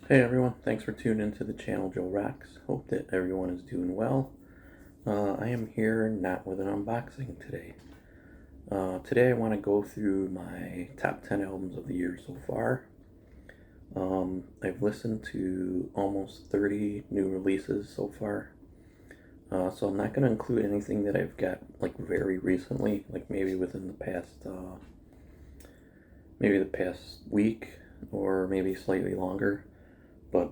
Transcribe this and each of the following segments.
Hey everyone, thanks for tuning into the channel Joe Rocks. Hope that everyone is doing well. I am here not with an unboxing today. Today I want to go through my top 10 albums of the year so far. I've listened to almost 30 new releases so far. So I'm not going to include anything that I've got like very recently, like maybe within maybe the past week or maybe slightly longer. But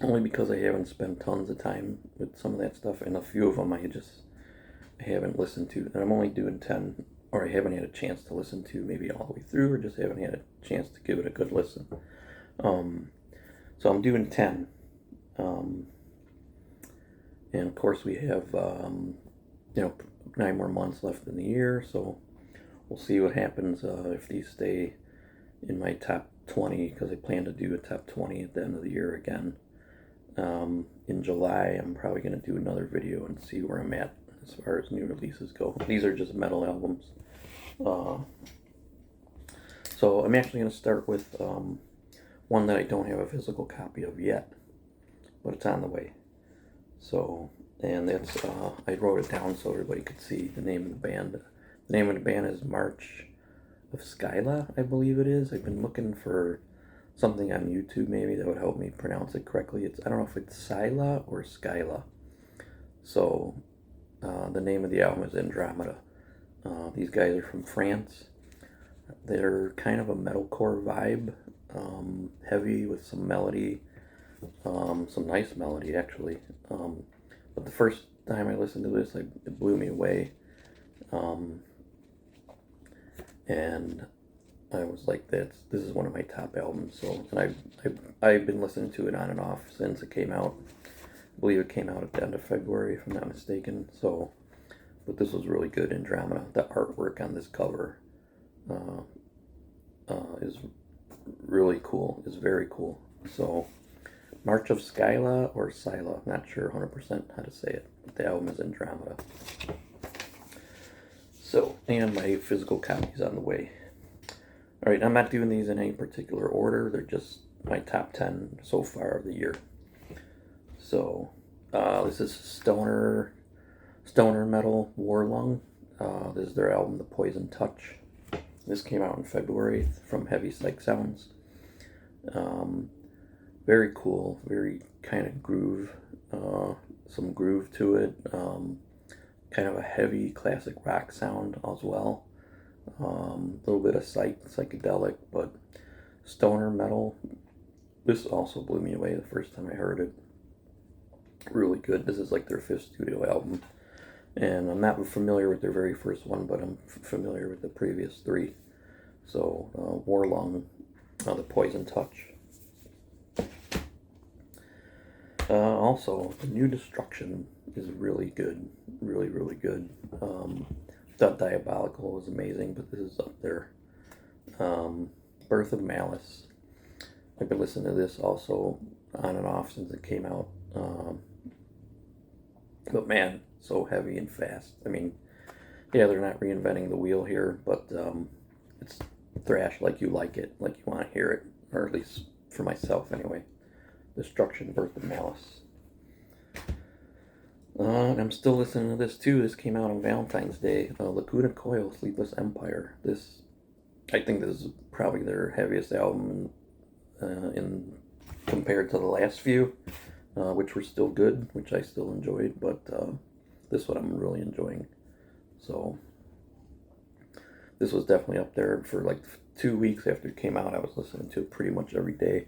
only because I haven't spent tons of time with some of that stuff, and a few of them I haven't listened to, and I'm only doing 10, or I haven't had a chance to listen to maybe all the way through, or just haven't had a chance to give it a good listen. Um, so I'm doing 10, um, and of course we have 9 more months left in the year, so we'll see what happens if these stay in my top 20, because I plan to do a top 20 at the end of the year again. In July, I'm probably going to do another video and see where I'm at as far as new releases go. These are just metal albums. Uh, so I'm actually going to start with one that I don't have a physical copy of yet, but it's on the way. So, and that's, I wrote it down so everybody could see the name of the band. The name of the band is March of Skyla, I believe it is. I've been looking for something on YouTube maybe that would help me pronounce it correctly. I don't know if it's Skyla or Skyla. So the name of the album is Andromeda. These guys are from France. They're kind of a metalcore vibe, heavy with some melody, some nice melody actually. But the first time I listened to this, it blew me away. And I was like, this is one of my top albums. So, and I've been listening to it on and off since it came out. I believe it came out at the end of February, if I'm not mistaken. So, but this was really good. Andromeda. The artwork on this cover is really cool. Is very cool. So, March of Skyla or Sila, not sure 100% how to say it. But the album is Andromeda. So, and my physical copy is on the way. Alright, I'm not doing these in any particular order. They're just my top 10 so far of the year. So, this is Stoner Metal Warlung. This is their album, The Poison Touch. This came out in February from Heavy Psych Sounds. Very cool, very kind of groove, some groove to it. Kind of a heavy classic rock sound as well. A little bit of psychedelic, but stoner metal. This also blew me away the first time I heard it. Really good. This is like their 5th studio album, and I'm not familiar with their very first one, but I'm familiar with the previous 3. So Warlung, The Poison Touch. Also, The New Destruction is really good, really good. Thought Diabolical was amazing, but this is up there. Birth of Malice. I've been listening to this also on and off since it came out. But man, so heavy and fast. I mean, yeah, they're not reinventing the wheel here, but it's thrash like you like it, like you want to hear it, or at least for myself anyway. Destruction, Birth of Malice. And I'm still listening to this too. This came out on Valentine's Day. Lacuna Coil, Sleepless Empire. I think this is probably their heaviest album in compared to the last few, which were still good, which I still enjoyed. But this one I'm really enjoying. So this was definitely up there for like 2 weeks after it came out. I was listening to it pretty much every day.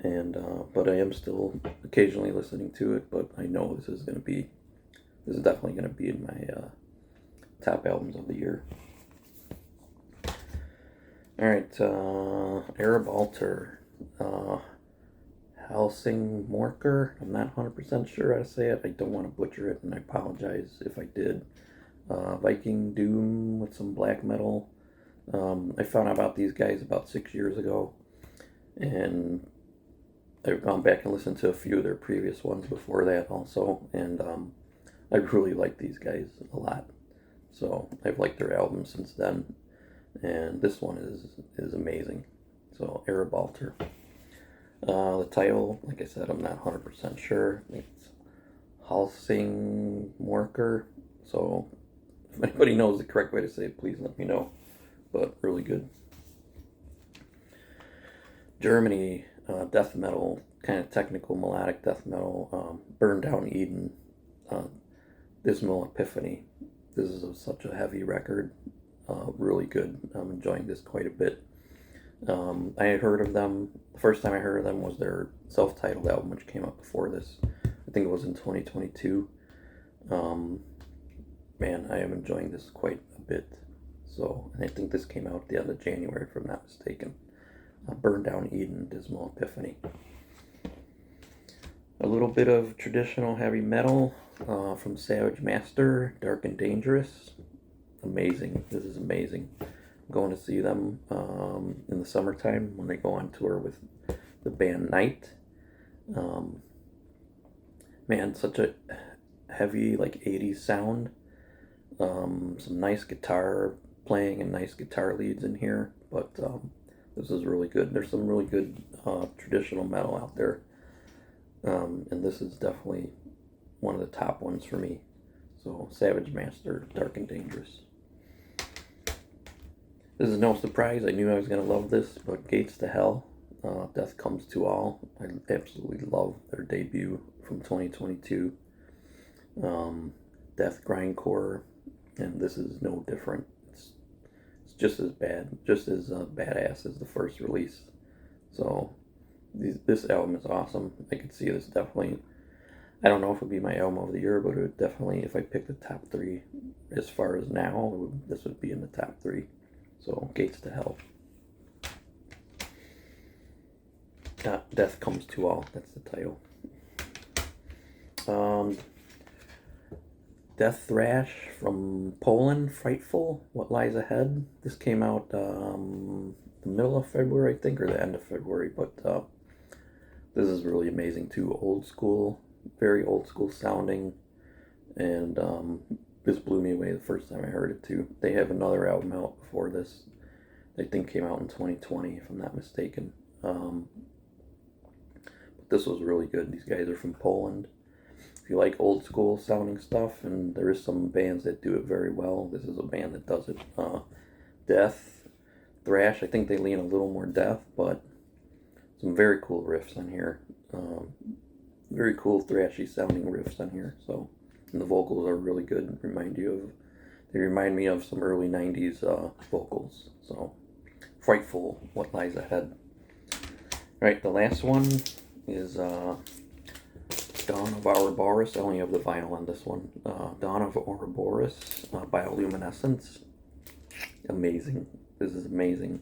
And but I am still occasionally listening to it, but I know this is definitely going to be in my top albums of the year. Alright, Arab Altar, Helsingmorker. I'm not 100% sure how to say it. I don't want to butcher it, and I apologize if I did. Viking Doom with some black metal. I found out about these guys about 6 years ago, and I've gone back and listened to a few of their previous ones before that also, and I really like these guys a lot. So I've liked their albums since then, and this one is amazing. So Arab Altar. The title, like I said, I'm not 100% sure. I think it's Helsingborger. So if anybody knows the correct way to say it, please let me know. But really good. Germany, death metal, kind of technical melodic death metal. Burn Down Eden, uh, Dismal Epiphany. This is such a heavy record. Really good. I'm enjoying this quite a bit. I had heard of them. The first time I heard of them was their self-titled album, which came out before this. I think it was in 2022. Man, I am enjoying this quite a bit. So, and I think this came out at the end of January, if I'm not mistaken. Burn Down Eden, Dismal Epiphany. A little bit of traditional heavy metal from Savage Master, Dark and Dangerous. Amazing. This is amazing. I'm going to see them in the summertime when they go on tour with the band Night. Man, such a heavy, like 80s sound. Some nice guitar playing and nice guitar leads in here, but this is really good. There's some really good traditional metal out there, and this is definitely one of the top ones for me. So Savage Master, Dark and Dangerous. This is no surprise. I knew I was going to love this, but Gates to Hell, Death Comes to All. I absolutely love their debut from 2022. Death Grindcore, and this is no different. It's just as bad, just as badass as the first release. So this album is awesome. I could see this definitely. I don't know if it would be my album of the year, but it would definitely, if I picked the top three as far as now, this would be in the top three. So Gates to Hell. Death Comes to All. That's the title. Death Thrash from Poland, Frightful, What Lies Ahead. This came out the middle of February, I think, or the end of February, but this is really amazing too. Old school, very old school sounding, and this blew me away the first time I heard it too. They have another album out before this, I think came out in 2020, if I'm not mistaken. But this was really good. These guys are from Poland. If you like old school sounding stuff, and there is some bands that do it very well, this is a band that does it. Death, thrash, I think they lean a little more death, but some very cool riffs on here. Very cool thrashy sounding riffs on here. So, and the vocals are really good. They remind me of some early 90s vocals. So, Frightful, What Lies Ahead. Alright, the last one is Dawn of Ouroboros. I only have the vinyl on this one. Dawn of Ouroboros, Bioluminescence. Amazing. This is amazing.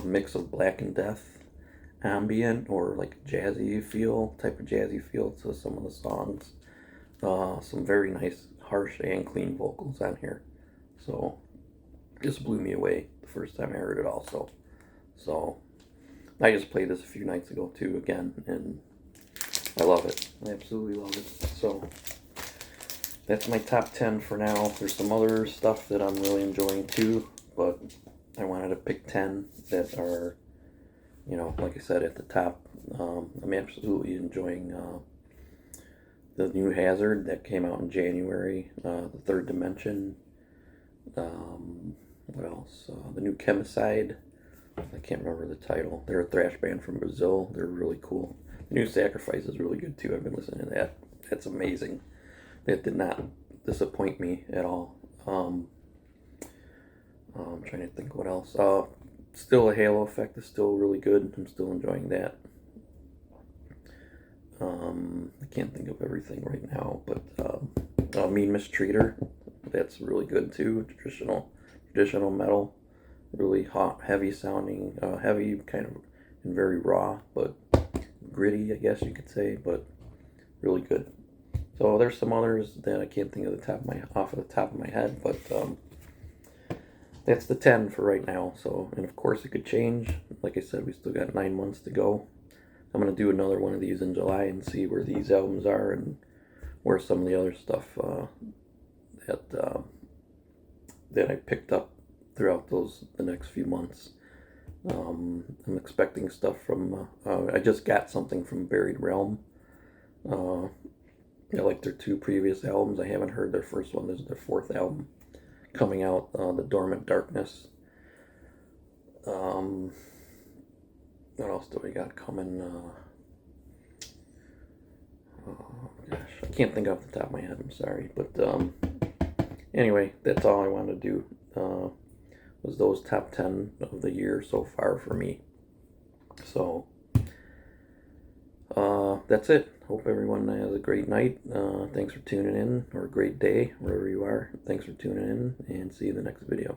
Mix of Black and Death, ambient, or like jazzy type of jazzy feel to some of the songs. Some very nice, harsh and clean vocals on here. So, this blew me away the first time I heard it also. So, I just played this a few nights ago too again, and I love it. I absolutely love it. So, that's my top 10 for now. There's some other stuff that I'm really enjoying too, but I wanted to pick 10 that are, like I said, at the top. I'm absolutely enjoying the new Hazard that came out in January, the Third Dimension. What else? The new Chemicide. I can't remember the title. They're a thrash band from Brazil. They're really cool. The new Sacrifice is really good too. I've been listening to that. That's amazing. That did not disappoint me at all. I'm trying to think what else. Still, a Halo Effect is still really good. I'm still enjoying that. I can't think of everything right now, but Mean Mistreater, that's really good too. Traditional metal, really hot, heavy sounding, heavy kind of and very raw, but gritty, I guess you could say, but really good. So there's some others that I can't think of off of the top of my head, but that's the 10 for right now. So, and of course it could change. Like I said, we still got 9 months to go. I'm going to do another one of these in July and see where these albums are and where some of the other stuff that I picked up throughout the next few months I'm expecting stuff from, I just got something from Buried Realm. I like their two previous albums. I haven't heard their first one. This is their fourth album coming out, The Dormant Darkness. What else do we got coming? Oh gosh, I can't think off the top of my head. I'm sorry, but anyway, that's all I wanted to do. Was those top 10 of the year so far for me. So that's it. Hope everyone has a great night. Thanks for tuning in, or a great day, wherever you are. Thanks for tuning in, and see you in the next video.